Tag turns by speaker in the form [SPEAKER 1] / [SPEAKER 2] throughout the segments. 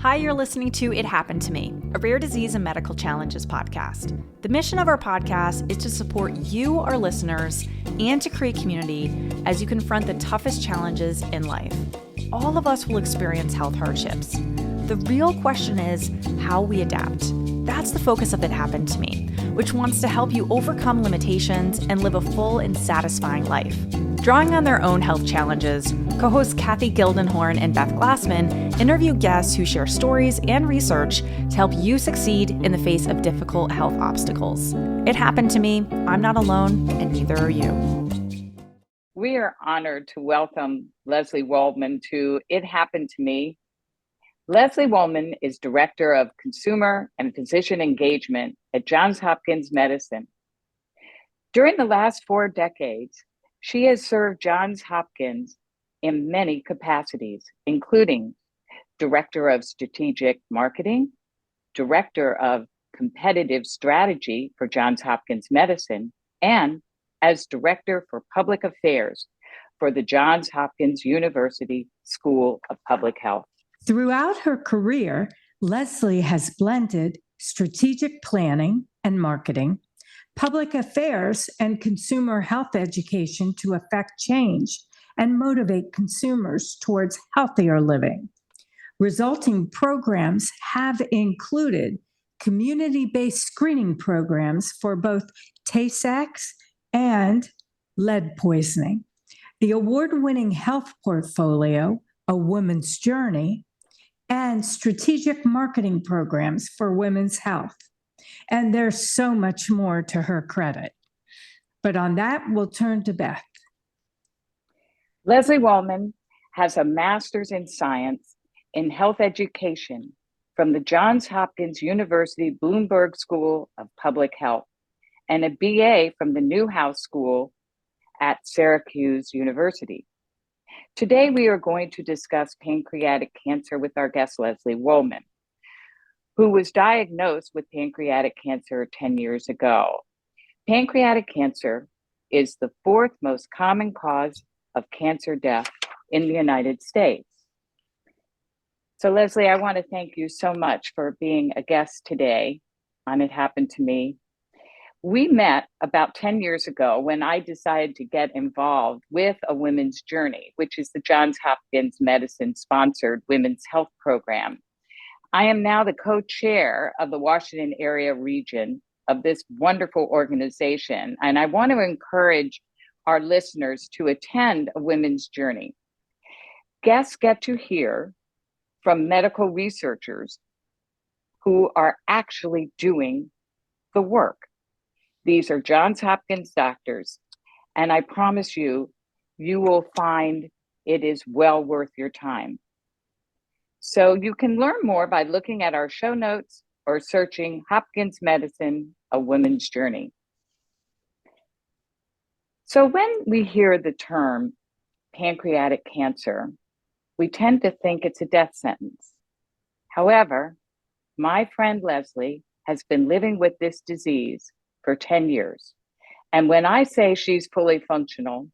[SPEAKER 1] Hi, you're listening to It Happened to Me, a rare disease and medical challenges podcast. The mission of our podcast is to support you, our listeners, and to create community as you confront the toughest challenges in life. All of us will experience health hardships. The real question is how we adapt. That's the focus of It Happened to Me, which wants to help you overcome limitations and live a full and satisfying life. Drawing on their own health challenges, co-hosts Kathy Gildenhorn and Beth Glassman interview guests who share stories and research to help you succeed in the face of difficult health obstacles. It happened to me. I'm not alone, and neither are you.
[SPEAKER 2] We are honored to welcome Leslie Waldman to It Happened to Me. Leslie Waldman is Director of Consumer and Physician Engagement at Johns Hopkins Medicine. During the last 4 decades, she has served Johns Hopkins in many capacities, including Director of Strategic Marketing, Director of Competitive Strategy for Johns Hopkins Medicine, and as Director for Public Affairs for the Johns Hopkins University School of Public Health.
[SPEAKER 3] Throughout her career, Leslie has blended strategic planning and marketing, public affairs, and consumer health education to affect change and motivate consumers towards healthier living. Resulting programs have included community-based screening programs for both Tay-Sachs and lead poisoning, the award-winning health portfolio, A Woman's Journey, and strategic marketing programs for women's health. And there's so much more to her credit. But on that, we'll turn to Beth.
[SPEAKER 2] Leslie Waldman has a master's in science in health education from the Johns Hopkins University Bloomberg School of Public Health and a BA from the Newhouse School at Syracuse University. Today, we are going to discuss pancreatic cancer with our guest, Leslie Waldman, who was diagnosed with pancreatic cancer 10 years ago. Pancreatic cancer is the 4th most common cause of cancer death in the United States. So Leslie, I want to thank you so much for being a guest today on It Happened to Me. We met about 10 years ago when I decided to get involved with A Women's Journey, which is the Johns Hopkins Medicine sponsored women's health program. I am now the co-chair of the Washington area region of this wonderful organization, and I want to encourage our listeners to attend A Women's Journey. Guests get to hear from medical researchers who are actually doing the work. These are Johns Hopkins doctors, and I promise you, you will find it is well worth your time. So you can learn more by looking at our show notes or searching Hopkins Medicine, A Women's Journey. So when we hear the term pancreatic cancer, we tend to think it's a death sentence. However, my friend Leslie has been living with this disease for 10 years. And when I say she's fully functional,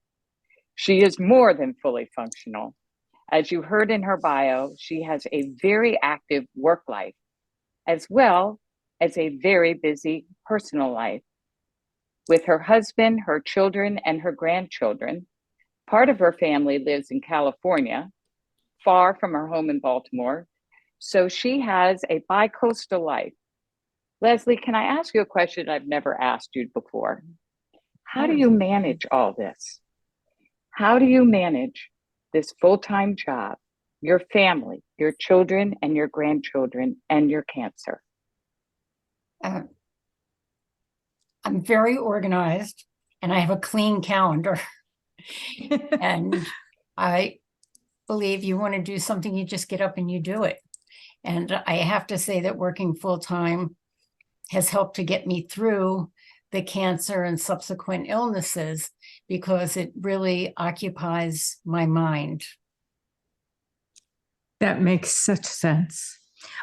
[SPEAKER 2] she is more than fully functional. As you heard in her bio, she has a very active work life, as well as a very busy personal life. With her husband, her children, and her grandchildren, part of her family lives in California, far from her home in Baltimore, so she has a bi-coastal life. Leslie, can I ask you a question I've never asked you before? How do you manage all this? How do you manage this full-time job, your family, your children and your grandchildren, and your cancer?
[SPEAKER 4] I'm very organized and I have a clean calendar. And I believe you want to do something, you just get up and you do it. And I have to say that working full-time has helped to get me through the cancer and subsequent illnesses because it really occupies my mind.
[SPEAKER 3] That makes such sense.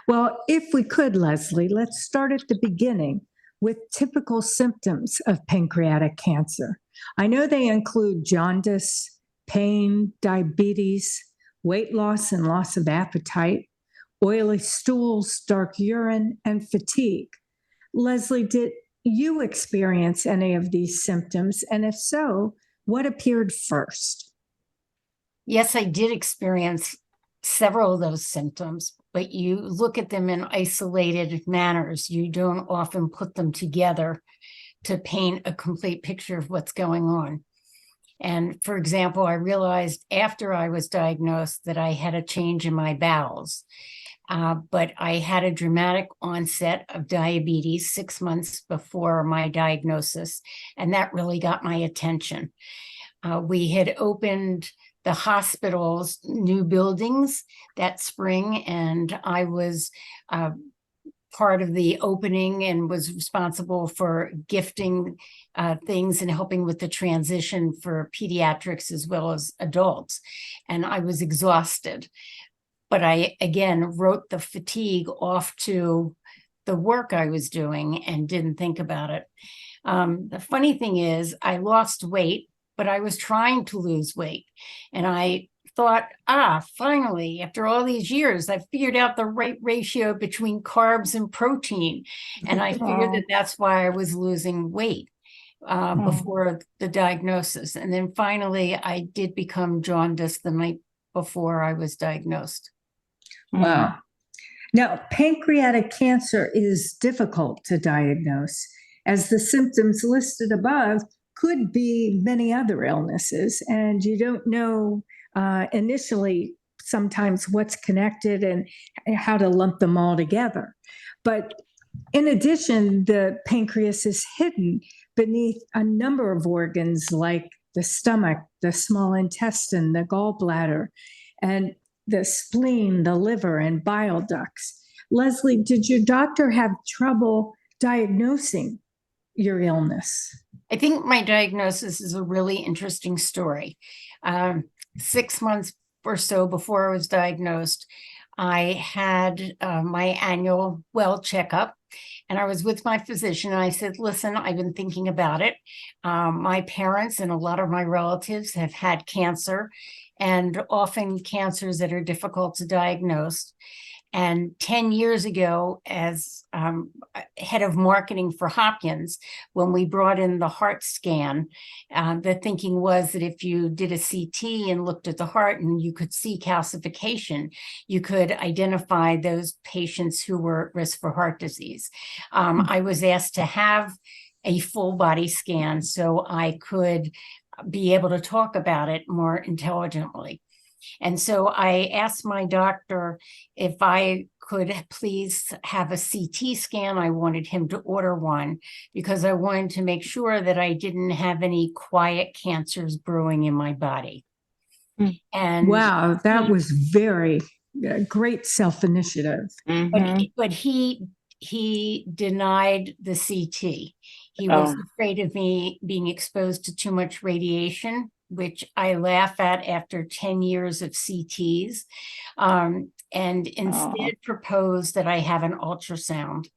[SPEAKER 3] Well, if we could, Leslie, let's start at the beginning with typical symptoms of pancreatic cancer. I know they include jaundice, pain, diabetes, weight loss and loss of appetite, oily stools, dark urine, and fatigue. Leslie, did you experience any of these symptoms? And if so, what appeared first?
[SPEAKER 4] Yes, I did experience several of those symptoms, but you look at them in isolated manners. You don't often put them together to paint a complete picture of what's going on. And for example, I realized after I was diagnosed that I had a change in my bowels. But I had a dramatic onset of diabetes 6 months before my diagnosis, and that really got my attention. We had opened the hospital's new buildings that spring, and I was part of the opening and was responsible for gifting things and helping with the transition for pediatrics as well as adults. And I was exhausted. But I, again, wrote the fatigue off to the work I was doing and didn't think about it. The funny thing is, I lost weight, but I was trying to lose weight. And I thought, finally, after all these years, I figured out the right ratio between carbs and protein. And I figured that that's why I was losing weight before the diagnosis. And then finally, I did become jaundiced the night before I was diagnosed.
[SPEAKER 3] Wow. Now, pancreatic cancer is difficult to diagnose, as the symptoms listed above could be many other illnesses, and you don't know initially sometimes what's connected and how to lump them all together. But in addition, the pancreas is hidden beneath a number of organs like the stomach, the small intestine, the gallbladder, and the spleen, the liver, and bile ducts. Leslie, did your doctor have trouble diagnosing your illness?
[SPEAKER 4] I think my diagnosis is a really interesting story. 6 months or so before I was diagnosed, I had my annual well checkup, and I was with my physician. And I said, listen, I've been thinking about it. My parents and a lot of my relatives have had cancer, and often cancers that are difficult to diagnose. And 10 years ago, as head of marketing for Hopkins, when we brought in the heart scan, the thinking was that if you did a CT and looked at the heart and you could see calcification, you could identify those patients who were at risk for heart disease. I was asked to have a full body scan so I could be able to talk about it more intelligently. And so I asked my doctor if I could please have a CT scan. I wanted him to order one because I wanted to make sure that I didn't have any quiet cancers brewing in my body. And
[SPEAKER 3] wow, that was very great self-initiative.
[SPEAKER 4] But he denied the CT. He was afraid of me being exposed to too much radiation, which I laugh at after 10 years of CTs, and instead proposed that I have an ultrasound.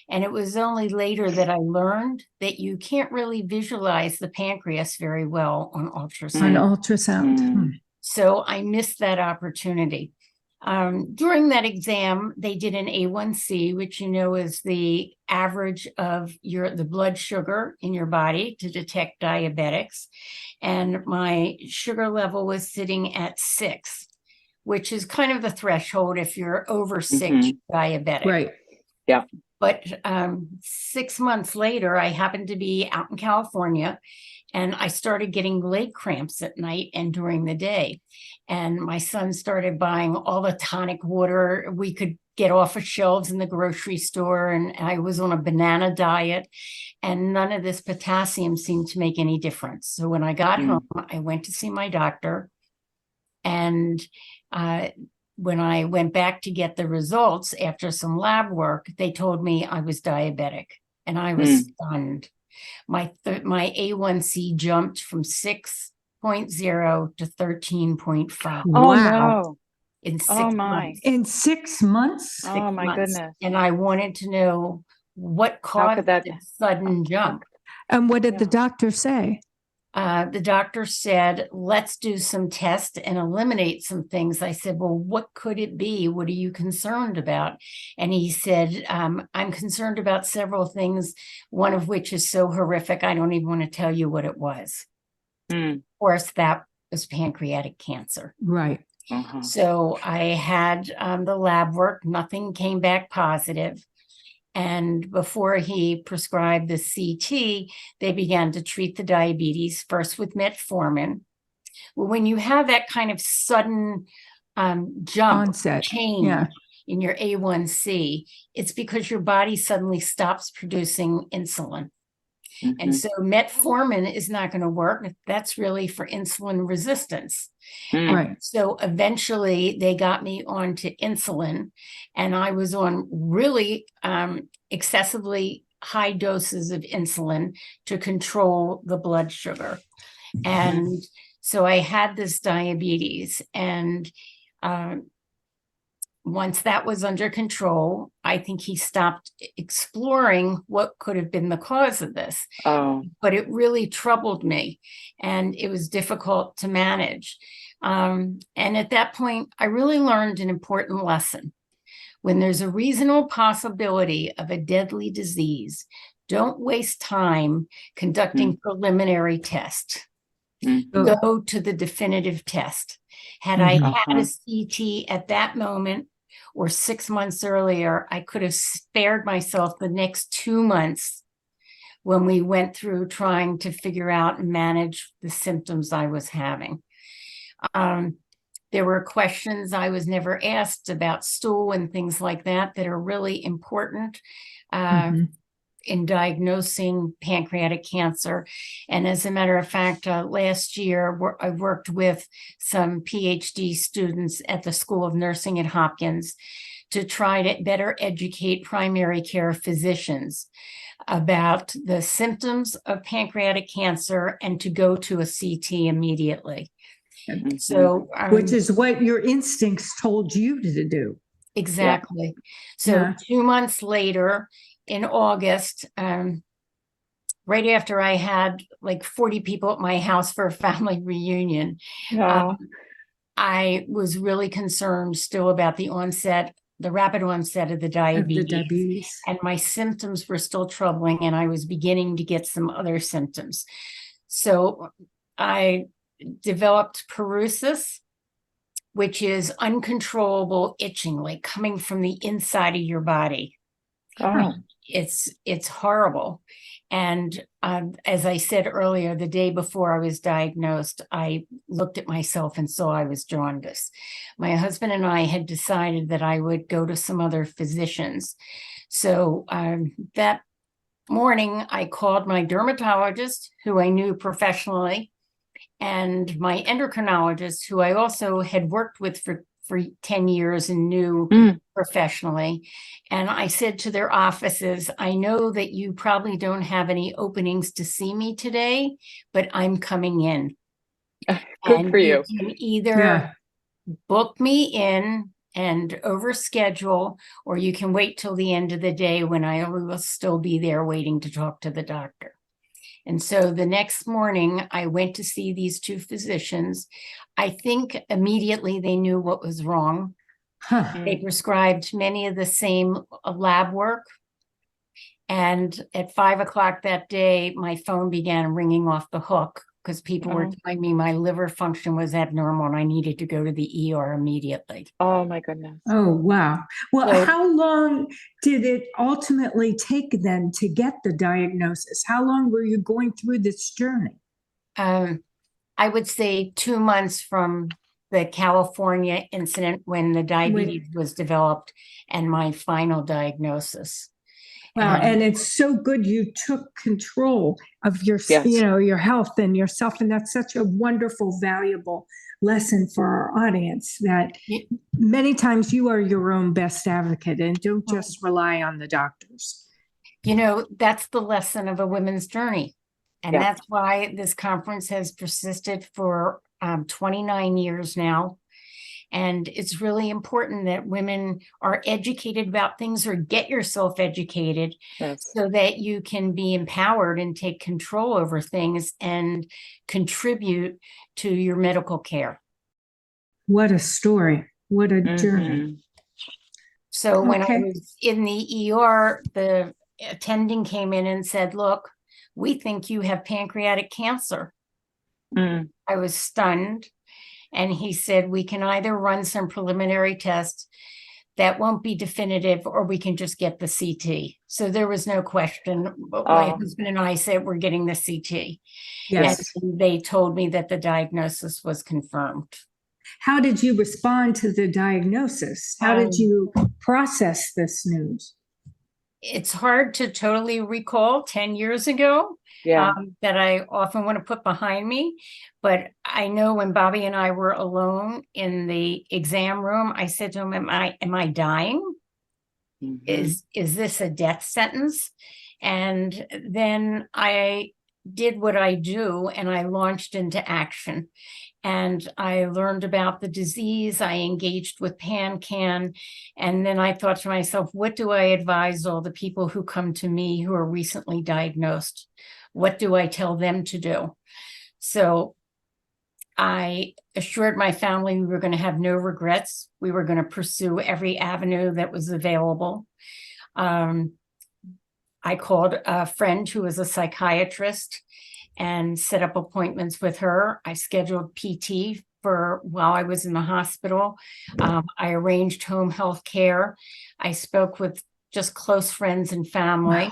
[SPEAKER 4] And it was only later that I learned that you can't really visualize the pancreas very well on ultrasound. So I missed that opportunity. During that exam, they did an A1C, which you know is the average of the blood sugar in your body to detect diabetics. And my sugar level was sitting at 6, which is kind of the threshold. If you're over 6, you're diabetic.
[SPEAKER 3] Right.
[SPEAKER 2] Yeah.
[SPEAKER 4] But 6 months later, I happened to be out in California, and I started getting leg cramps at night and during the day. And my son started buying all the tonic water we could get off of shelves in the grocery store. And I was on a banana diet, and none of this potassium seemed to make any difference. So when I got home, I went to see my doctor. And when I went back to get the results after some lab work, they told me I was diabetic, and I was stunned. My A1C jumped from 6.0 to 13.5.
[SPEAKER 2] Oh, no.
[SPEAKER 4] In 6
[SPEAKER 2] months.
[SPEAKER 3] In 6 months?
[SPEAKER 2] Oh, my goodness.
[SPEAKER 4] And I wanted to know what caused that sudden jump.
[SPEAKER 3] And what did the doctor say?
[SPEAKER 4] The doctor said, let's do some tests and eliminate some things. I said, well, what could it be? What are you concerned about? And he said, I'm concerned about several things, one of which is so horrific, I don't even want to tell you what it was. Of course, that was pancreatic cancer.
[SPEAKER 3] Right.
[SPEAKER 4] So I had the lab work, nothing came back positive. And before he prescribed the CT, they began to treat the diabetes, first with metformin. Well, when you have that kind of sudden jump, change in your A1C, it's because your body suddenly stops producing insulin. And so metformin is not going to work. That's really for insulin resistance.
[SPEAKER 3] Right.
[SPEAKER 4] So eventually they got me onto insulin, and I was on really excessively high doses of insulin to control the blood sugar. And so I had this diabetes, and once that was under control, I think he stopped exploring what could have been the cause of this. But it really troubled me, and it was difficult to manage. And at that point, I really learned an important lesson. When there's a reasonable possibility of a deadly disease, don't waste time conducting preliminary tests. Go to the definitive test. Had I had a CT at that moment, or 6 months earlier, I could have spared myself the next 2 months when we went through trying to figure out and manage the symptoms I was having. There were questions I was never asked about stool and things like that that are really important in diagnosing pancreatic cancer. And as a matter of fact, last year, I worked with some PhD students at the School of Nursing at Hopkins to try to better educate primary care physicians about the symptoms of pancreatic cancer and to go to a CT immediately. So,
[SPEAKER 3] which is what your instincts told you to do.
[SPEAKER 4] Exactly. So 2 months later, in August, right after I had like 40 people at my house for a family reunion, I was really concerned still about the rapid onset of the diabetes. And my symptoms were still troubling, and I was beginning to get some other symptoms. So I developed paresis, which is uncontrollable itching, like coming from the inside of your body. It's horrible. And as I said earlier, the day before I was diagnosed, I looked at myself and saw I was jaundiced. My husband and I had decided that I would go to some other physicians. So that morning, I called my dermatologist, who I knew professionally, and my endocrinologist, who I also had worked with for 10 years and knew professionally. And I said to their offices, I know that you probably don't have any openings to see me today, but I'm coming in.
[SPEAKER 2] Good for you.
[SPEAKER 4] You can either book me in and overschedule, or you can wait till the end of the day when I will still be there waiting to talk to the doctor. And so the next morning, I went to see these two physicians. I think immediately they knew what was wrong. They prescribed many of the same lab work. And at 5 o'clock that day, my phone began ringing off the hook because people were telling me my liver function was abnormal and I needed to go to the ER immediately.
[SPEAKER 2] Oh, my goodness.
[SPEAKER 3] Oh, wow. Well, how long did it ultimately take then to get the diagnosis? How long were you going through this journey?
[SPEAKER 4] I would say 2 months from the California incident when the diabetes was developed and my final diagnosis.
[SPEAKER 3] Wow, and it's so good you took control of your, your health and yourself, and that's such a wonderful, valuable lesson for our audience that many times you are your own best advocate and don't just rely on the doctors.
[SPEAKER 4] You know, that's the lesson of a women's journey, and that's why this conference has persisted for 29 years now. And it's really important that women are educated about things, or get yourself educated,
[SPEAKER 2] Yes.
[SPEAKER 4] so that you can be empowered and take control over things and contribute to your medical care.
[SPEAKER 3] What a story. What a journey.
[SPEAKER 2] Mhm.
[SPEAKER 4] So when I
[SPEAKER 3] Okay.
[SPEAKER 4] was in the ER, the attending came in and said, "Look, we think you have pancreatic cancer."
[SPEAKER 2] Mm.
[SPEAKER 4] I was stunned. And he said, "We can either run some preliminary tests that won't be definitive, or we can just get the CT." So there was no question. But my
[SPEAKER 2] Oh,
[SPEAKER 4] husband and I said, "We're getting the CT." And
[SPEAKER 3] Yes.
[SPEAKER 4] they told me that the diagnosis was confirmed.
[SPEAKER 3] How did you respond to the diagnosis? How did you process this news?
[SPEAKER 4] It's hard to totally recall 10 years ago,
[SPEAKER 2] yeah.
[SPEAKER 4] that I often want to put behind me. But I know when Bobby and I were alone in the exam room, I said to him, am I dying?
[SPEAKER 2] Mhm.
[SPEAKER 4] Is this a death sentence? And then I did what I do, and I launched into action. And I learned about the disease. I engaged with PanCan. And then I thought to myself, what do I advise all the people who come to me who are recently diagnosed? What do I tell them to do? So I assured my family we were going to have no regrets. We were going to pursue every avenue that was available. I called a friend who was a psychiatrist and set up appointments with her. I scheduled PT for while I was in the hospital. I arranged home health care. I spoke with just close friends and family.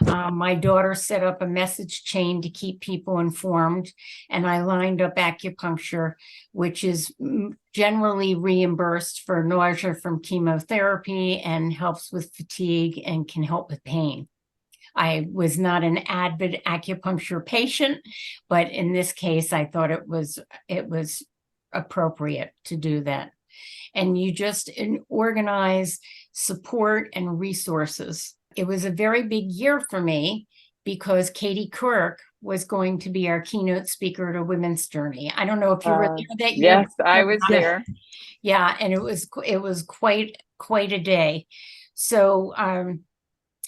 [SPEAKER 4] My daughter set up a message chain to keep people informed, and I lined up acupuncture, which is generally reimbursed for nausea from chemotherapy and helps with fatigue and can help with pain. I was not an avid acupuncture patient, but in this case, I thought it was appropriate to do that. And you just organize support and resources. It was a very big year for me because Katie Couric was going to be our keynote speaker at a women's journey. I don't know if you were there that year.
[SPEAKER 2] Yes, I was there.
[SPEAKER 4] Yeah, and it was quite a day. So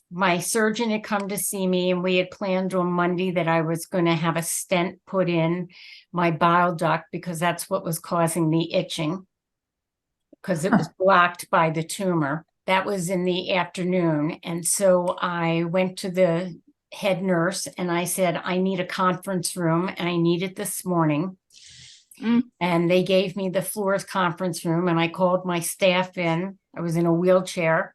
[SPEAKER 4] my surgeon had come to see me, and we had planned on Monday that I was going to have a stent put in my bile duct because that's what was causing the itching, because it was blocked by the tumor. That was in the afternoon. And so I went to the head nurse and I said, I need a conference room, and I need it this morning. And they gave me the floor's conference room, and I called my staff in. I was in a wheelchair.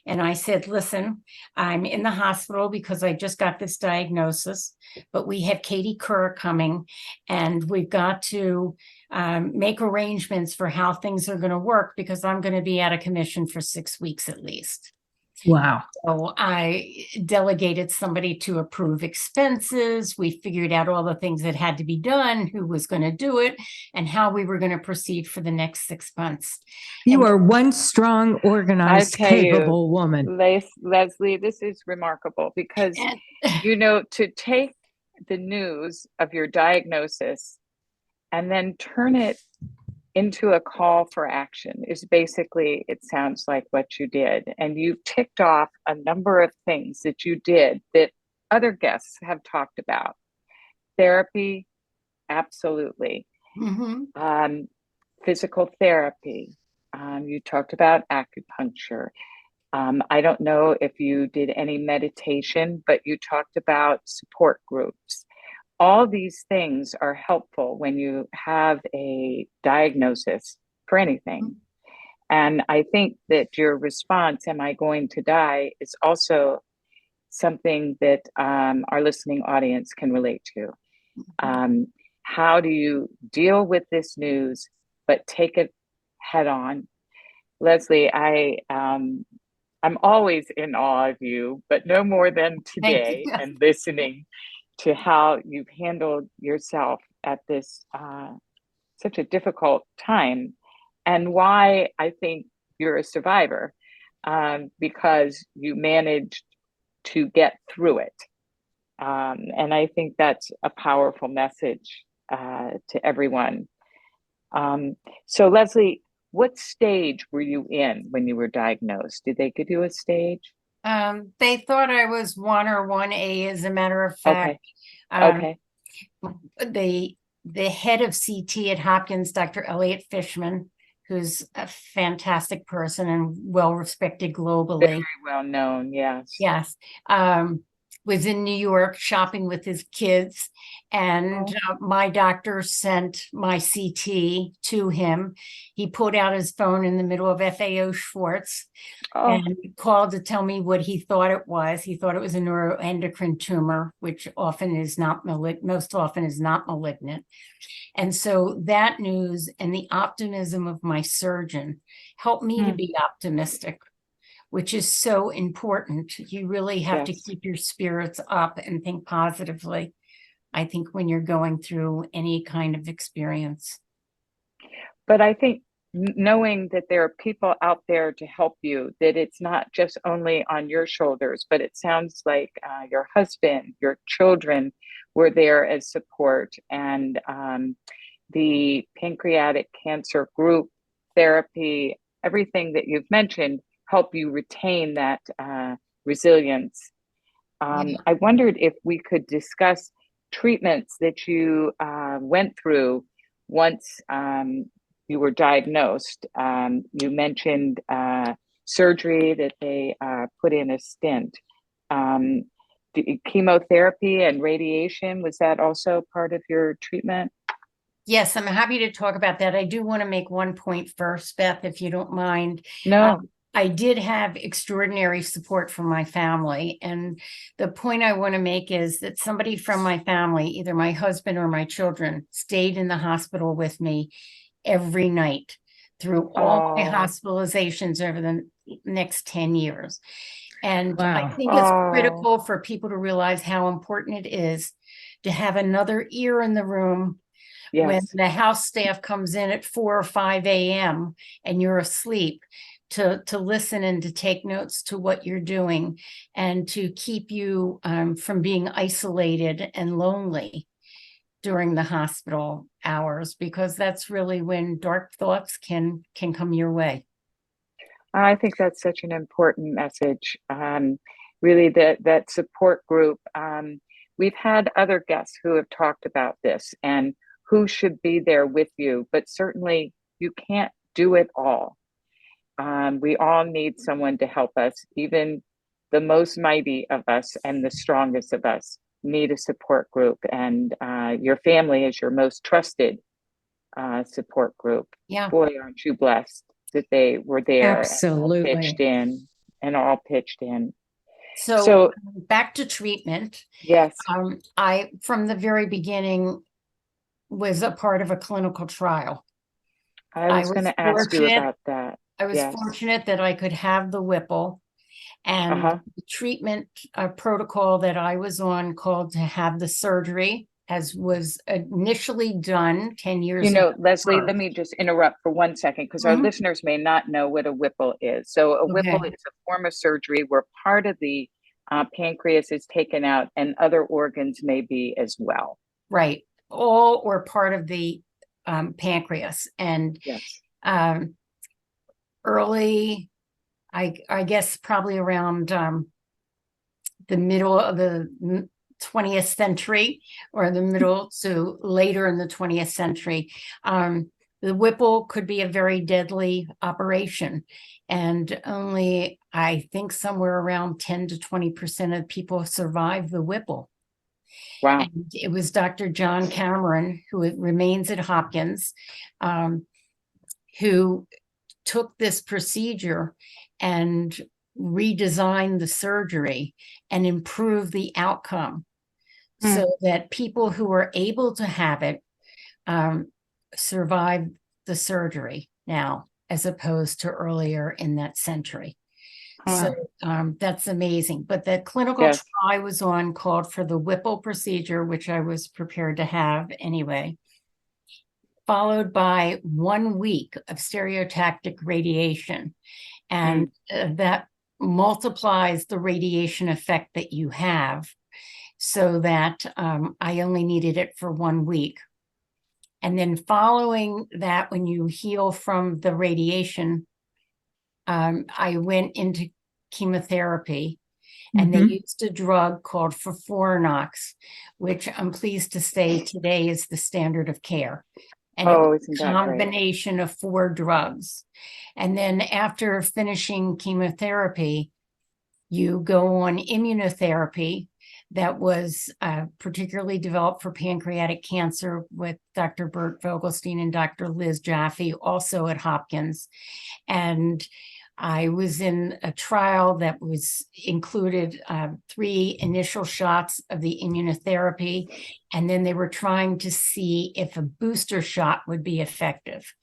[SPEAKER 4] And I said, listen, I'm in the hospital because I just got this diagnosis, but we have Katie Couric coming, and we've got to make arrangements for how things are going to work because I'm going to be out of commission for 6 weeks at least.
[SPEAKER 3] Wow.
[SPEAKER 4] So I delegated somebody to approve expenses. We figured out all the things that had to be done, who was going to do it, and how we were going to proceed for the next 6 months.
[SPEAKER 3] You are one strong, organized, capable woman.
[SPEAKER 2] Leslie, this is remarkable because, to take the news of your diagnosis and then turn it into a call for action is basically, it sounds like what you did. And you've ticked off a number of things that you did that other guests have talked about. Therapy, absolutely.
[SPEAKER 4] Mm-hmm.
[SPEAKER 2] Physical therapy. You talked about acupuncture. I don't know if you did any meditation, but you talked about support groups. All these things are helpful when you have a diagnosis for anything. And I think that your response, am I going to die, is also something that our listening audience can relate to. How do you deal with this news, but take it head on? Leslie, I'm always in awe of you, but no more than today, and listening to how you've handled yourself at this such a difficult time, and why I think you're a survivor, because you managed to get through it. And I think that's a powerful message to everyone. So Leslie, what stage were you in when you were diagnosed? Did they give you a stage?
[SPEAKER 4] They thought I was 1 or 1A, as a matter of
[SPEAKER 2] Okay.
[SPEAKER 4] fact. Um,
[SPEAKER 2] Okay.
[SPEAKER 4] the head of CT at Hopkins, Dr. Elliot Fishman, who's a fantastic person and well respected globally.
[SPEAKER 2] Very well known. Yes.
[SPEAKER 4] Yes. Was in New York shopping with his kids, and my doctor sent my CT to him. He pulled out his phone in the middle of FAO Schwartz and called to tell me what he thought it was. He thought it was a neuroendocrine tumor, which often is not most often is not malignant. And so that news and the optimism of my surgeon helped me to be optimistic, which is so important. You really have to keep your spirits up and think positively, I think, when you're going through any kind of experience.
[SPEAKER 2] But I think knowing that there are people out there to help you, that it's not just only on your shoulders, but it sounds like your husband, your children were there as support, and the pancreatic cancer group therapy, everything that you've mentioned, help you retain that resilience. I wondered if we could discuss treatments that you went through once you were diagnosed. You mentioned surgery, that they put in a stent. Chemotherapy and radiation, was that also part of your treatment?
[SPEAKER 4] Yes, I'm happy to talk about that. I do want to make one point first, Beth, if you don't mind.
[SPEAKER 2] No.
[SPEAKER 4] I did have extraordinary support from my family. And the point I want to make is that somebody from my family, either my husband or my children, stayed in the hospital with me every night through all my hospitalizations over the next 10 years. And I think it's critical for people to realize how important it is to have another ear in the room when the house staff comes in at 4 or 5 a.m. and you're asleep, to listen and to take notes to what you're doing, and to keep you from being isolated and lonely during the hospital hours, because that's really when dark thoughts can come your way.
[SPEAKER 2] I think that's such an important message. Really, that support group. We've had other guests who have talked about this and who should be there with you, but certainly you can't do it all. We all need someone to help us. Even the most mighty of us and the strongest of us need a support group, and your family is your most trusted support group.
[SPEAKER 4] Yeah.
[SPEAKER 2] Boy, aren't you blessed that they were there.
[SPEAKER 3] Absolutely.
[SPEAKER 2] And all pitched in.
[SPEAKER 4] So back to treatment.
[SPEAKER 2] Yes.
[SPEAKER 4] I, from the very beginning, was a part of a clinical trial.
[SPEAKER 2] I was going to ask you about that.
[SPEAKER 4] I was fortunate that I could have the Whipple, and the treatment protocol that I was on called to have the surgery, as was initially done 10 years ago.
[SPEAKER 2] Leslie, let me just interrupt for 1 second, because our listeners may not know what a Whipple is. So a Whipple is a form of surgery where part of the pancreas is taken out and other organs may be as well.
[SPEAKER 4] Right. All or part of the pancreas. And early, I guess probably around the middle of the 20th century, or the middle to later in the 20th century, the Whipple could be a very deadly operation. And only, I think, somewhere around 10 to 20% of people survive the Whipple.
[SPEAKER 2] Wow.
[SPEAKER 4] And it was Dr. John Cameron, who remains at Hopkins, who took this procedure and redesigned the surgery and improved the outcome, so that people who were able to have it survive the surgery now, as opposed to earlier in that century. So that's amazing. But the clinical trial I was on called for the Whipple procedure, which I was prepared to have anyway, followed by 1 week of stereotactic radiation. And that multiplies the radiation effect that you have, so that I only needed it for 1 week. And then following that, when you heal from the radiation, I went into chemotherapy, and they used a drug called FOLFIRINOX, which I'm pleased to say today is the standard of care. And it was
[SPEAKER 2] isn't
[SPEAKER 4] a
[SPEAKER 2] that great?
[SPEAKER 4] combination of 4 drugs. And then after finishing chemotherapy, you go on immunotherapy that was particularly developed for pancreatic cancer with Dr. Bert Vogelstein and Dr. Liz Jaffe, also at Hopkins. And I was in a trial that was included 3 initial shots of the immunotherapy, and then they were trying to see if a booster shot would be effective.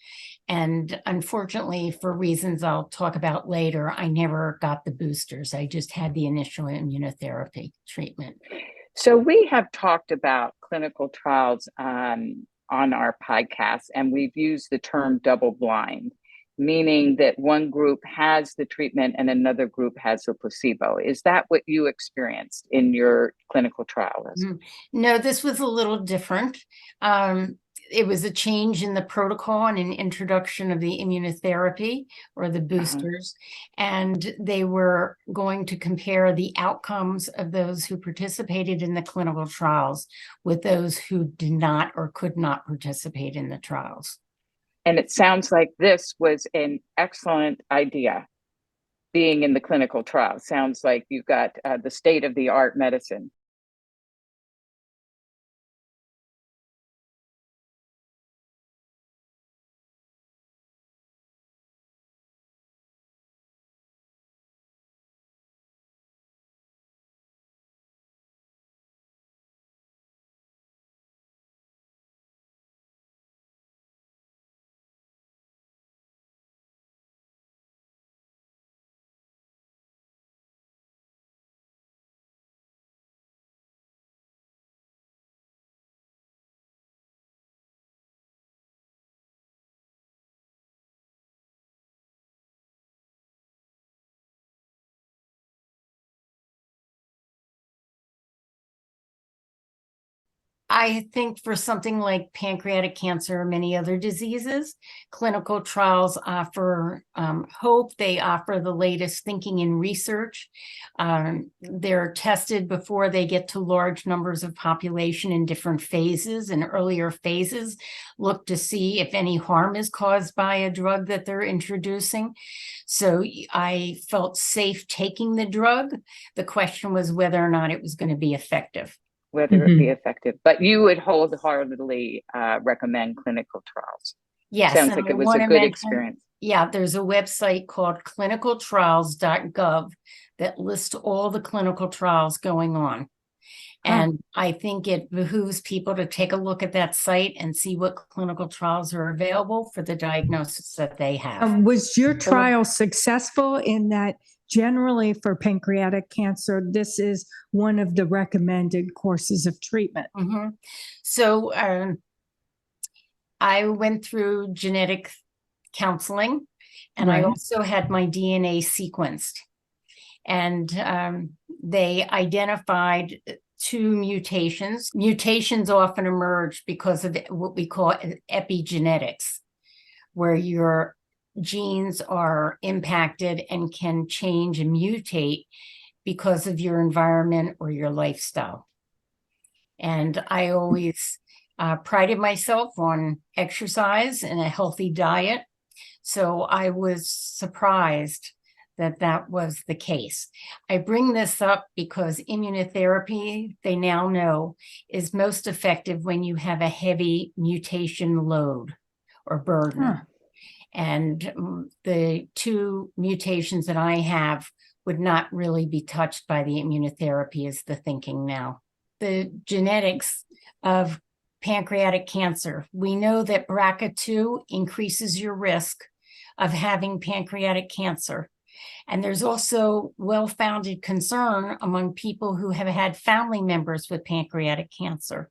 [SPEAKER 4] And unfortunately, for reasons I'll talk about later, I never got the boosters. I just had the initial immunotherapy treatment.
[SPEAKER 2] So we have talked about clinical trials on our podcast, and we've used the term double blind, meaning that one group has the treatment and another group has the placebo. Is that what you experienced in your clinical trial?
[SPEAKER 4] No, this was a little different. It was a change in the protocol and an introduction of the immunotherapy or the boosters. And they were going to compare the outcomes of those who participated in the clinical trials with those who did not or could not participate in the trials.
[SPEAKER 2] And it sounds like this was an excellent idea, being in the clinical trial. Sounds like you got the state-of-the-art medicine.
[SPEAKER 4] I think for something like pancreatic cancer or many other diseases, clinical trials offer hope. They offer the latest thinking in research. They're tested before they get to large numbers of population in different phases, and earlier phases look to see if any harm is caused by a drug that they're introducing. So I felt safe taking the drug. The question was whether or not it was going to be effective.
[SPEAKER 2] Whether it be effective, but you would wholeheartedly recommend clinical trials.
[SPEAKER 4] Yes.
[SPEAKER 2] Sounds like it was a good experience.
[SPEAKER 4] Yeah, there's a website called clinicaltrials.gov that lists all the clinical trials going on. And I think it behooves people to take a look at that site and see what clinical trials are available for the diagnosis that they have.
[SPEAKER 3] Was your trial successful in that? Generally, for pancreatic cancer, this is one of the recommended courses of treatment.
[SPEAKER 4] So I went through genetic counseling, and I also had my DNA sequenced. And they identified 2 mutations. Mutations often emerge because of what we call epigenetics, where your genes are impacted and can change and mutate because of your environment or your lifestyle. And I always prided myself on exercise and a healthy diet. So I was surprised that that was the case. I bring this up because immunotherapy, they now know, is most effective when you have a heavy mutation load or burden. And the 2 mutations that I have would not really be touched by the immunotherapy, is the thinking now. The genetics of pancreatic cancer, we know that BRCA2 increases your risk of having pancreatic cancer. And there's also well-founded concern among people who have had family members with pancreatic cancer.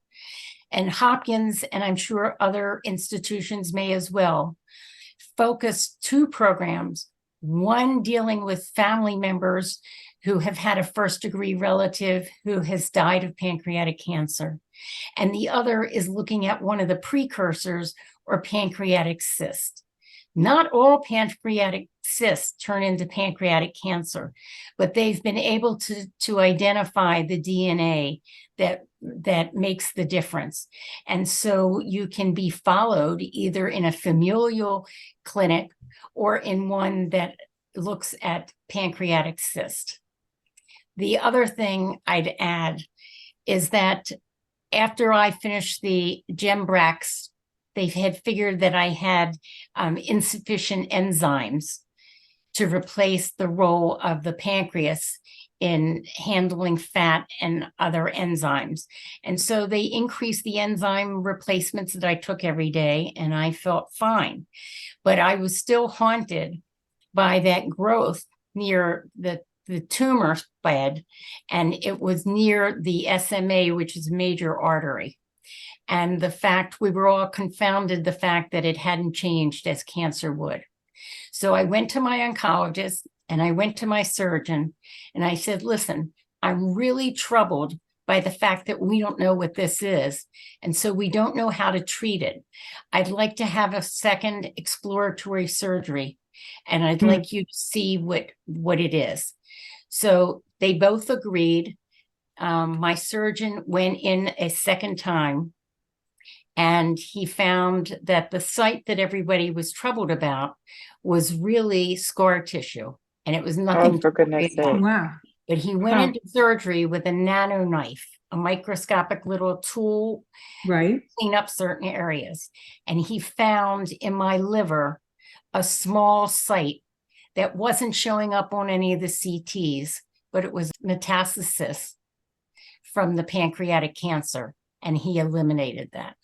[SPEAKER 4] And Hopkins, and I'm sure other institutions may as well, focus 2 programs, one dealing with family members who have had a first-degree relative who has died of pancreatic cancer. And the other is looking at one of the precursors, or pancreatic cyst. Not all pancreatic cysts turn into pancreatic cancer, but they've been able to identify the DNA that makes the difference. And so you can be followed either in a familial clinic or in one that looks at pancreatic cyst. The other thing I'd add is that after I finished the Gembrax, they had figured that I had insufficient enzymes to replace the role of the pancreas in handling fat and other enzymes. And so they increased the enzyme replacements that I took every day, and I felt fine. But I was still haunted by that growth near the tumor bed, and it was near the SMA, which is a major artery. And the fact, we were all confounded, the fact that it hadn't changed as cancer would. So I went to my oncologist and I went to my surgeon and I said, listen, I'm really troubled by the fact that we don't know what this is. And so we don't know how to treat it. I'd like to have a second exploratory surgery, and I'd like you to see what it is. So they both agreed. My surgeon went in a second time, and he found that the site that everybody was troubled about was really scar tissue, and it was nothing.
[SPEAKER 2] Oh, for goodness sake.
[SPEAKER 3] Wow.
[SPEAKER 4] But he went into surgery with a nano knife, a microscopic little tool,
[SPEAKER 3] Right.
[SPEAKER 4] clean up certain areas. And he found in my liver a small site that wasn't showing up on any of the CTs, but it was metastasis from the pancreatic cancer, and he eliminated that.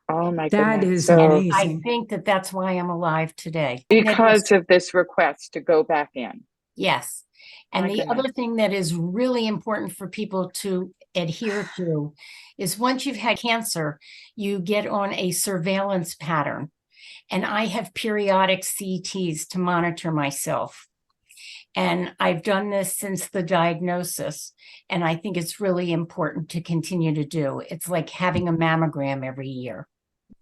[SPEAKER 2] Oh my
[SPEAKER 3] That
[SPEAKER 2] goodness.
[SPEAKER 3] is
[SPEAKER 2] So
[SPEAKER 3] amazing.
[SPEAKER 4] I think that that's why I'm alive today.
[SPEAKER 2] because of this request to go back in.
[SPEAKER 4] Yes. And
[SPEAKER 2] My
[SPEAKER 4] the
[SPEAKER 2] goodness.
[SPEAKER 4] other thing that is really important for people to adhere to is once you've had cancer, you get on a surveillance pattern. And I have periodic CTs to monitor myself. And I've done this since the diagnosis. And I think it's really important to continue to do. It's like having a mammogram every year.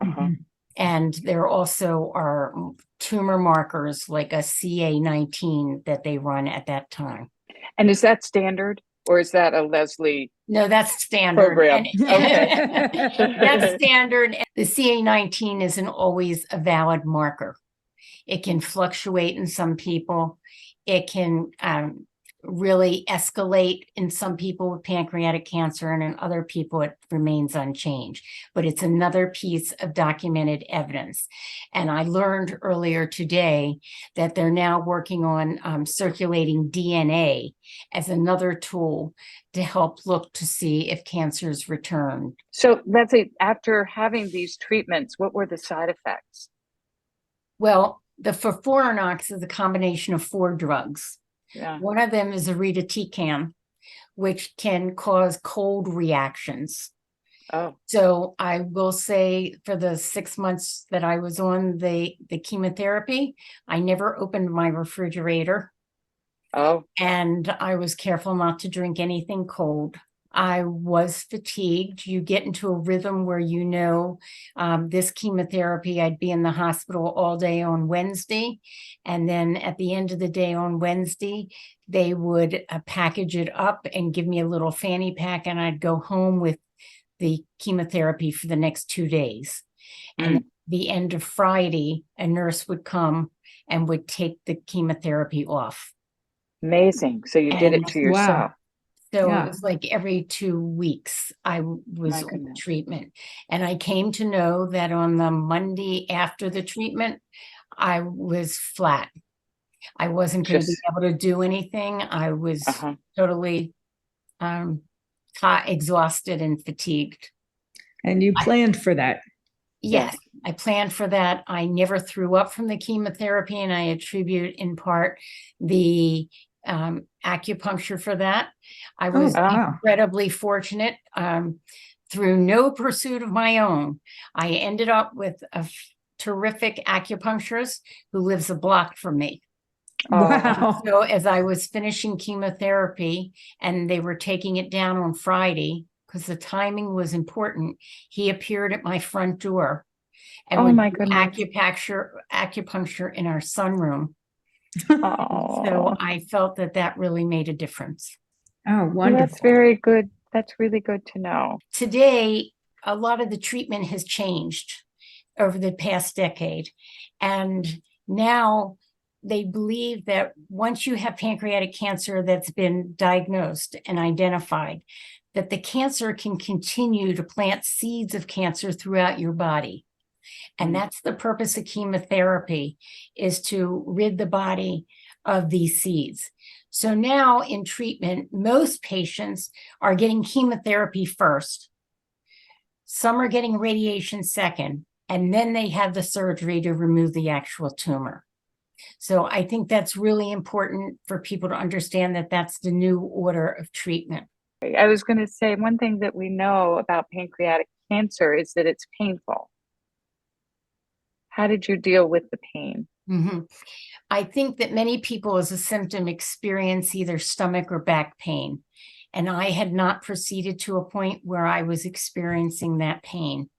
[SPEAKER 2] Uh-huh.
[SPEAKER 4] And there also are tumor markers like a CA19 that they run at that time.
[SPEAKER 2] And is that standard, or is that a Leslie
[SPEAKER 4] No, that's standard.
[SPEAKER 2] program?
[SPEAKER 4] And-
[SPEAKER 2] Okay.
[SPEAKER 4] That's standard. The CA19 isn't always a valid marker. It can fluctuate in some people. It can really escalate in some people with pancreatic cancer, and in other people it remains unchanged. But it's another piece of documented evidence. And I learned earlier today that they're now working on circulating DNA as another tool to help look to see if cancers return.
[SPEAKER 2] So Leslie, after having these treatments, what were the side effects?
[SPEAKER 4] Well, the FOLFIRINOX is a combination of 4 drugs.
[SPEAKER 2] Yeah.
[SPEAKER 4] One of them is irinotecan, which can cause cold reactions.
[SPEAKER 2] Oh,
[SPEAKER 4] So I will say for the 6 months that I was on the chemotherapy, I never opened my refrigerator,
[SPEAKER 2] oh,
[SPEAKER 4] and I was careful not to drink anything cold. I was fatigued. You get into a rhythm where you know this chemotherapy, I'd be in the hospital all day on Wednesday. And then at the end of the day on Wednesday, they would package it up and give me a little fanny pack, and I'd go home with the chemotherapy for the next 2 days. And at the end of Friday, a nurse would come and would take the chemotherapy off.
[SPEAKER 2] amazing. So you did it to yourself.
[SPEAKER 4] So
[SPEAKER 3] Yeah.
[SPEAKER 4] it was like every 2 weeks I was
[SPEAKER 2] My
[SPEAKER 4] on
[SPEAKER 2] goodness.
[SPEAKER 4] treatment. And I came to know that on the Monday after the treatment, I was flat. I wasn't going to be
[SPEAKER 2] Just-
[SPEAKER 4] able to do anything. I was
[SPEAKER 2] Uh-huh.
[SPEAKER 4] totally exhausted and fatigued.
[SPEAKER 3] And you planned for that.
[SPEAKER 4] Yes, I planned for that. I never threw up from the chemotherapy, and I attribute in part the acupuncture for that. I was
[SPEAKER 3] wow.
[SPEAKER 4] incredibly fortunate. Through no pursuit of my own, I ended up with a terrific acupuncturist who lives a block from me.
[SPEAKER 3] Wow.
[SPEAKER 4] So as I was finishing chemotherapy and they were taking it down on Friday, because the timing was important, he appeared at my front door and
[SPEAKER 2] Oh
[SPEAKER 4] would
[SPEAKER 2] my
[SPEAKER 4] do
[SPEAKER 2] goodness.
[SPEAKER 4] acupuncture in our sunroom.
[SPEAKER 2] Oh,
[SPEAKER 4] So I felt that that really made a difference.
[SPEAKER 3] Oh,
[SPEAKER 2] well, that's
[SPEAKER 3] wonderful.
[SPEAKER 2] very good. That's really good to know.
[SPEAKER 4] Today, a lot of the treatment has changed over the past decade. And now they believe that once you have pancreatic cancer that's been diagnosed and identified, that the cancer can continue to plant seeds of cancer throughout your body. And that's the purpose of chemotherapy, is to rid the body of these seeds. So now in treatment, most patients are getting chemotherapy first. Some are getting radiation second, and then they have the surgery to remove the actual tumor. So I think that's really important for people to understand that that's the new order of treatment.
[SPEAKER 2] I was going to say one thing that we know about pancreatic cancer is that it's painful. How did you deal with the pain?
[SPEAKER 4] I think that many people as a symptom experience either stomach or back pain. And I had not proceeded to a point where I was experiencing that pain.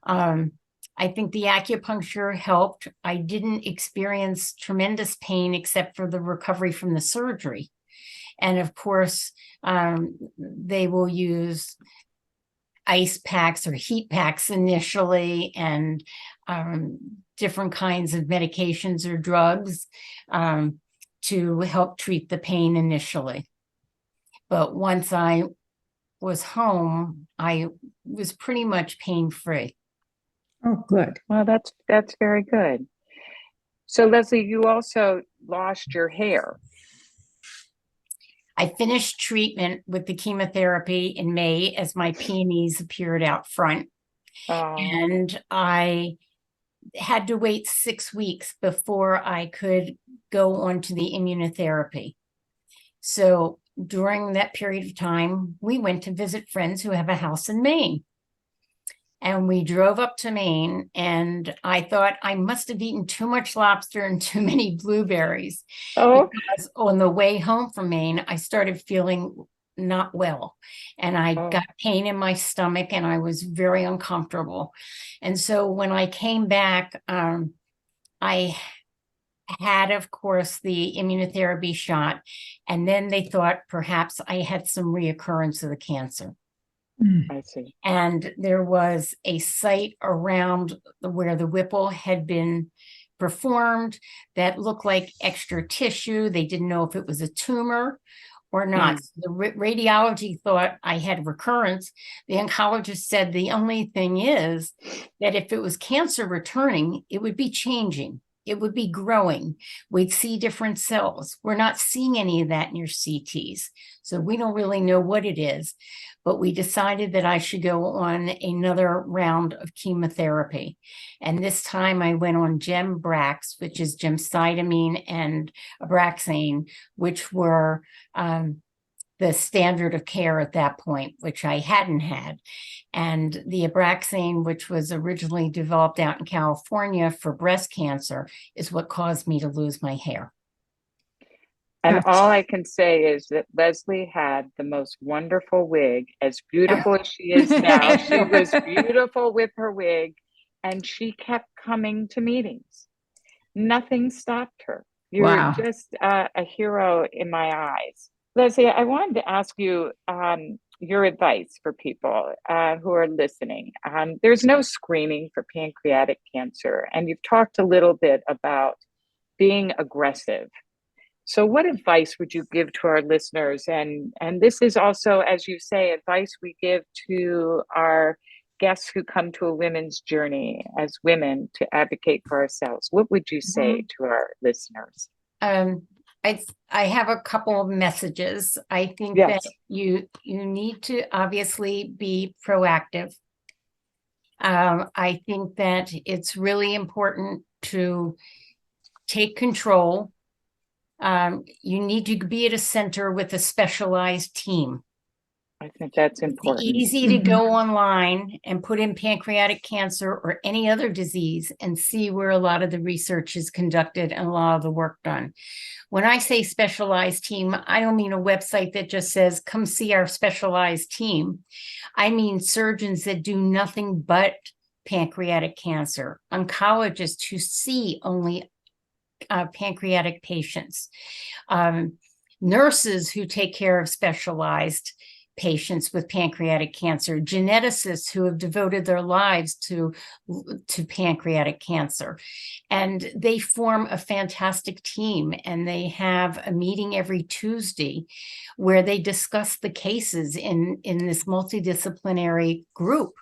[SPEAKER 4] I think the acupuncture helped. I didn't experience tremendous pain except for the recovery from the surgery. And of course, they will use ice packs or heat packs initially, and different kinds of medications or drugs to help treat the pain initially. But once I was home, I was pretty much pain-free.
[SPEAKER 3] Oh, good.
[SPEAKER 2] Well, that's very good. So Leslie, you also lost your hair.
[SPEAKER 4] I finished treatment with the chemotherapy in May as my peonies appeared out front. And I had to wait 6 weeks before I could go on to the immunotherapy. So during that period of time, we went to visit friends who have a house in Maine. And we drove up to Maine, and I thought I must have eaten too much lobster and too many blueberries. Because on the way home from Maine, I started feeling not well, and I got pain in my stomach, and I was very uncomfortable. And so when I came back, I had, of course, the immunotherapy shot, and then they thought perhaps I had some reoccurrence of the cancer.
[SPEAKER 2] I see.
[SPEAKER 4] And there was a site around where the Whipple had been performed that looked like extra tissue. They didn't know if it was a tumor or not. So the radiology thought I had recurrence. The oncologist said the only thing is that if it was cancer returning, it would be changing. It would be growing. We'd see different cells. We're not seeing any of that in your CTs. So we don't really know what it is. But we decided that I should go on another round of chemotherapy. And this time I went on Gem-Brax, which is gemcitabine and Abraxane, which were the standard of care at that point, which I hadn't had. And the Abraxane, which was originally developed out in California for breast cancer, is what caused me to lose my hair.
[SPEAKER 2] And all I can say is that Leslie had the most wonderful wig, as beautiful as she is now. She was beautiful with her wig, and she kept coming to meetings. Nothing stopped her. You're just a hero in my eyes. Leslie, I wanted to ask you your advice for people who are listening. There's no screening for pancreatic cancer, and you've talked a little bit about being aggressive. So what advice would you give to our listeners? And this is also, as you say, advice we give to our guests who come to a women's journey as women to advocate for ourselves. What would you say to our listeners?
[SPEAKER 4] I have a couple of messages. I think that you need to obviously be proactive. I think that it's really important to take control. You need to be at a center with a specialized team.
[SPEAKER 2] I think that's important.
[SPEAKER 4] Easy to go online and put in pancreatic cancer or any other disease and see where a lot of the research is conducted and a lot of the work done. When I say specialized team, I don't mean a website that just says, come see our specialized team. I mean surgeons that do nothing but pancreatic cancer, oncologists who see only pancreatic patients, nurses who take care of specialized patients with pancreatic cancer, geneticists who have devoted their lives to pancreatic cancer. And they form a fantastic team, and they have a meeting every Tuesday where they discuss the cases in this multidisciplinary group.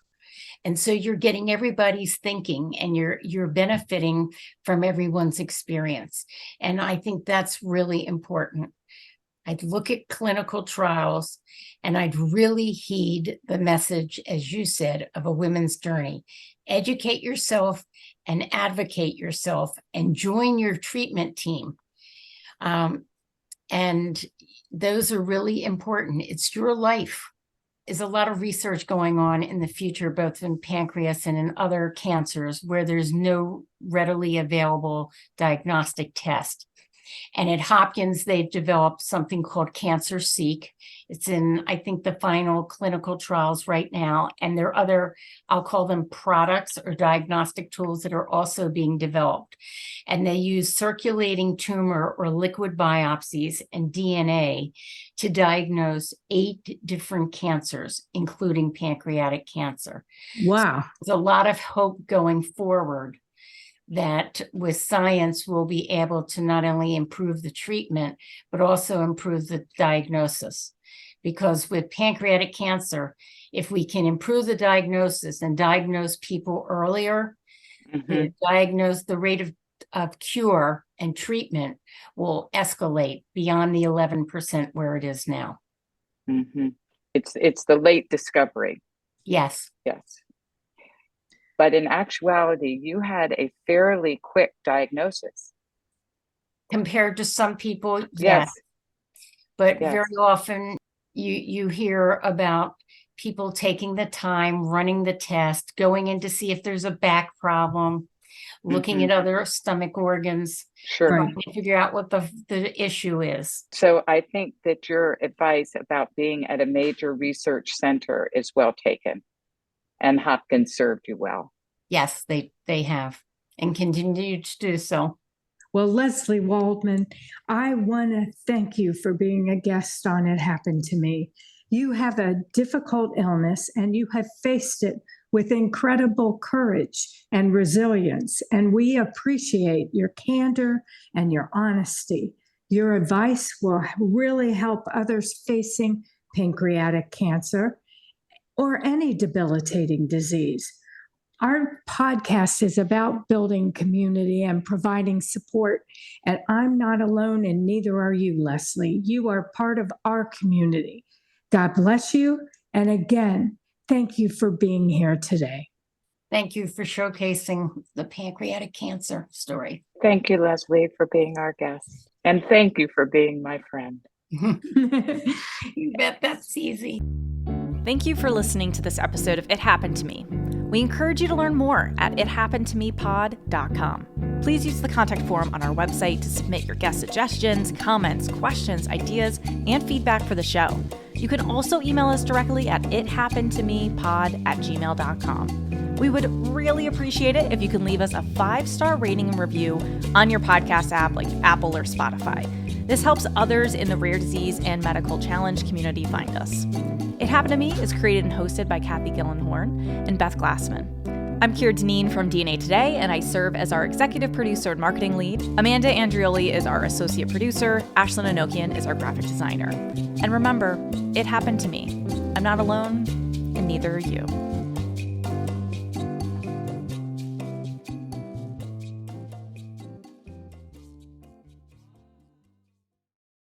[SPEAKER 4] And so you're getting everybody's thinking, and you're benefiting from everyone's experience. And I think that's really important. I'd look at clinical trials, and I'd really heed the message, as you said, of a women's journey. Educate yourself and advocate yourself and join your treatment team. And those are really important. It's your life. There's a lot of research going on in the future, both in pancreas and in other cancers where there's no readily available diagnostic test. And at Hopkins, they've developed something called Cancer Seek. It's in, I think, the final clinical trials right now. And there are other, I'll call them products or diagnostic tools that are also being developed. And they use circulating tumor or liquid biopsies and DNA to diagnose 8 different cancers, including pancreatic cancer.
[SPEAKER 3] Wow.
[SPEAKER 4] So there's a lot of hope going forward that with science, we'll be able to not only improve the treatment, but also improve the diagnosis. Because with pancreatic cancer, if we can improve the diagnosis and diagnose people earlier, the rate of cure and treatment will escalate beyond the 11% where it is now.
[SPEAKER 2] It's the late discovery.
[SPEAKER 4] Yes.
[SPEAKER 2] Yes. But in actuality, you had a fairly quick diagnosis.
[SPEAKER 4] Compared to some people,
[SPEAKER 2] Yes.
[SPEAKER 4] But very often you hear about people taking the time, running the test, going in to see if there's a back problem, looking at other stomach organs, trying to figure out what the issue is. So
[SPEAKER 2] I think that your advice about being at a major research center is well taken. And Hopkins served you well.
[SPEAKER 4] Yes, they have, and continue to do so.
[SPEAKER 3] Well, Leslie Waldman, I want to thank you for being a guest on It Happened to Me. You have a difficult illness, and you have faced it with incredible courage and resilience, and we appreciate your candor and your honesty. Your advice will really help others facing pancreatic cancer or any debilitating disease. Our podcast is about building community and providing support, and I'm not alone, and neither are you, Leslie. You are part of our community. God bless you, and again, thank you for being here today.
[SPEAKER 4] Thank you for showcasing the pancreatic cancer story.
[SPEAKER 2] Thank you, Leslie, for being our guest, and thank you for being my friend.
[SPEAKER 4] You bet that's easy.
[SPEAKER 1] Thank you for listening to this episode of It Happened to Me. We encourage you to learn more at ithappenedtomepod.com. Please use the contact form on our website to submit your guest suggestions, comments, questions, ideas, and feedback for the show. You can also email us directly at ithappenedtomepod@gmail.com. We would really appreciate it if you can leave us a 5-star rating and review on your podcast app like Apple or Spotify. This helps others in the rare disease and medical challenge community find us. It Happened to Me is created and hosted by Kathy Gillenhorn and Beth Glassman. I'm Keir Deneen from DNA Today, and I serve as our executive producer and marketing lead. Amanda Andrioli is our associate producer. Ashlyn Anokian is our graphic designer. And remember, it happened to me. I'm not alone, and neither are you.